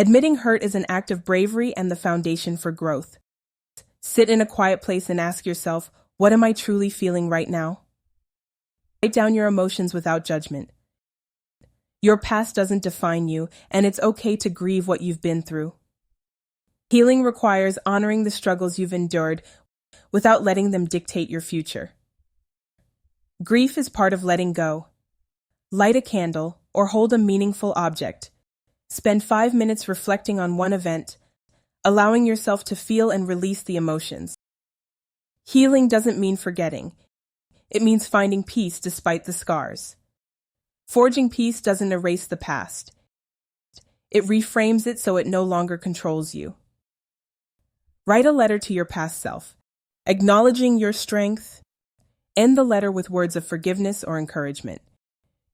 Admitting hurt is an act of bravery and the foundation for growth. Sit in a quiet place and ask yourself, what am I truly feeling right now? Write down your emotions without judgment. Your past doesn't define you, and it's okay to grieve what you've been through. Healing requires honoring the struggles you've endured without letting them dictate your future. Grief is part of letting go. Light a candle or hold a meaningful object. Spend 5 minutes reflecting on one event, allowing yourself to feel and release the emotions. Healing doesn't mean forgetting. It means finding peace despite the scars. Forging peace doesn't erase the past. It reframes it so it no longer controls you. Write a letter to your past self, acknowledging your strength. End the letter with words of forgiveness or encouragement.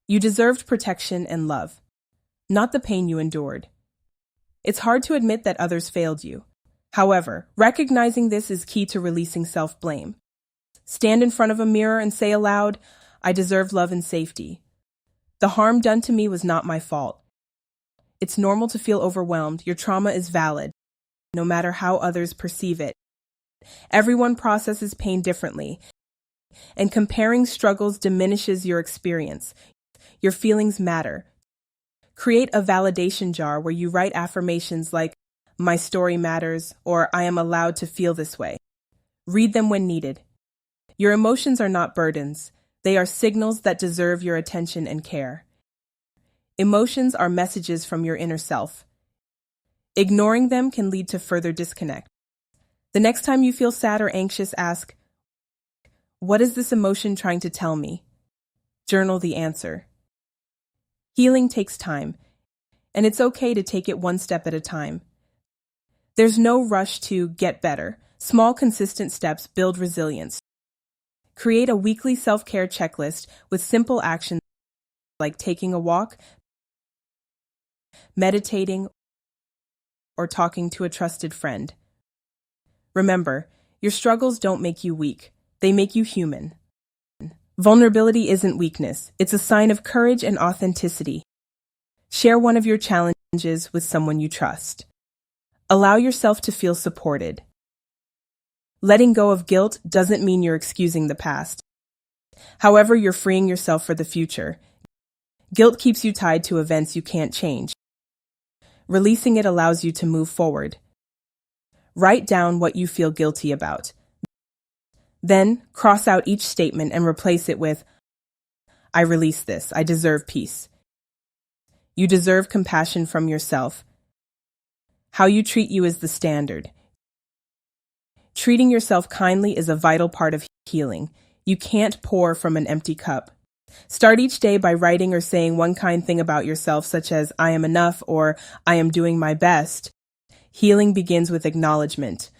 You deserved protection and love, not the pain you endured. It's hard to admit that others failed you. However, recognizing this is key to releasing self-blame. Stand in front of a mirror and say aloud, I deserve love and safety. The harm done to me was not my fault. It's normal to feel overwhelmed. Your trauma is valid, no matter how others perceive it. Everyone processes pain differently, and comparing struggles diminishes your experience. Your feelings matter. Create a validation jar where you write affirmations like, my story matters, or I am allowed to feel this way. Read them when needed. Your emotions are not burdens. They are signals that deserve your attention and care. Emotions are messages from your inner self. Ignoring them can lead to further disconnect. The next time you feel sad or anxious, ask, what is this emotion trying to tell me? Journal the answer. Healing takes time, and it's okay to take it one step at a time. There's no rush to get better. Small, consistent steps build resilience. Create a weekly self-care checklist with simple actions like taking a walk, meditating, or talking to a trusted friend. Remember, your struggles don't make you weak. They make you human. Vulnerability isn't weakness. It's a sign of courage and authenticity. Share one of your challenges with someone you trust. Allow yourself to feel supported. Letting go of guilt doesn't mean you're excusing the past. However, you're freeing yourself for the future. Guilt keeps you tied to events you can't change. Releasing it allows you to move forward. Write down what you feel guilty about. Then, cross out each statement and replace it with, I release this. I deserve peace. You deserve compassion from yourself. How you treat you is the standard. Treating yourself kindly is a vital part of healing. You can't pour from an empty cup. Start each day by writing or saying one kind thing about yourself, such as, I am enough or I am doing my best. Healing begins with acknowledgement.